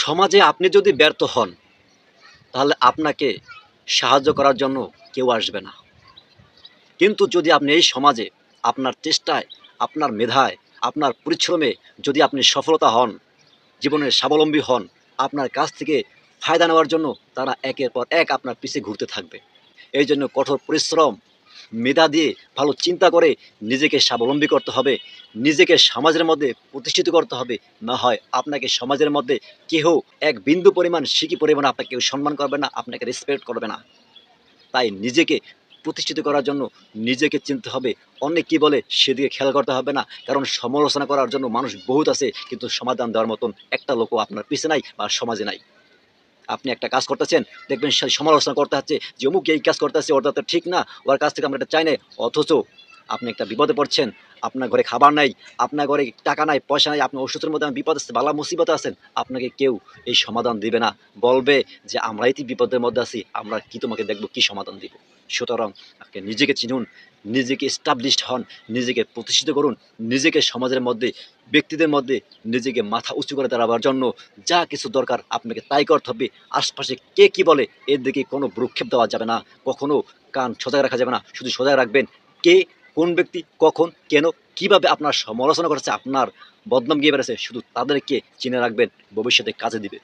সমাজে আপনি যদি ব্যর্থ হন, তাহলে আপনাকে সাহায্য করার জন্য কেউ আসবে না। কিন্তু যদি আপনি এই সমাজে আপনার চেষ্টায়, আপনার মেধায়, আপনার পরিশ্রমে যদি আপনি সফলতা হন, জীবনের স্বাবলম্বী হন, আপনার কাছ থেকে ফায়দা নেওয়ার জন্য তারা একের পর এক আপনার পিছে ঘুরতে থাকবে। এই জন্য কঠোর পরিশ্রম, মেধা দিয়ে ভালো চিন্তা করে নিজেকে স্বাবলম্বী করতে হবে, নিজেকে সমাজের মধ্যে প্রতিষ্ঠিত করতে হবে। না হয় আপনাকে সমাজের মধ্যে কেহ এক বিন্দু পরিমাণ সিকি পরিমাণ আপনাকে কেউ সম্মান করবে না, আপনাকে রেসপেক্ট করবে না। তাই নিজেকে প্রতিষ্ঠিত করার জন্য নিজেকে চিনতে হবে। অনেক কী বলে সেদিকে খেয়াল করতে হবে না, কারণ সমালোচনা করার জন্য মানুষ বহুত আছে, কিন্তু সমাধান দেওয়ার মতন একটা লোকও আপনার পিছে নাই বা সমাজে নাই। আপনি একটা কাজ করতেছেন, দেখবেন সে সমালোচনা করতে হচ্ছে যে অমুক এই কাজ করতেছে, ওটা তো ঠিক না, ওর কাছ থেকে আমরা এটা চাই না। অথচ আপনি একটা বিপদে পড়ছেন, আপনার ঘরে খাবার নাই, আপনার ঘরে টাকা নাই, পয়সা নাই, আপনি ওষুধের মধ্যে বিপদ আছে, বালা মুসিবতে আছেন, আপনাকে কেউ এই সমাধান দিবে না। বলবে যে আমরাই তো বিপদের মধ্যে আছি, আমরা কি তোমাকে দেখবো, কি সমাধান দিব। সুতরাং আপনি নিজেকে চিনুন, নিজেকে এস্টাবলিশড হন, নিজেকে প্রতিষ্ঠিত করুন, নিজেকে সমাজের মধ্যে, ব্যক্তিদের মধ্যে নিজেকে মাথা উঁচু করে দাঁড়াবার জন্য যা কিছু দরকার আপনাকে তাই করতে হবে। আশপাশে কে কি বলে এর দিকে কোনো ভ্রুক্ষেপ দেওয়া যাবে না, কখনো কান সজাগ রাখা যাবে না। শুধু সজাগ রাখবেন কে, কোন ব্যক্তি, কখন, কেন, কিভাবে আপনার সমালোচনা করেছে, আপনার বদনাম গিয়ে বেড়েছে, শুধু তাদেরকে চিনে রাখবেন, ভবিষ্যতে কাজে দিবে।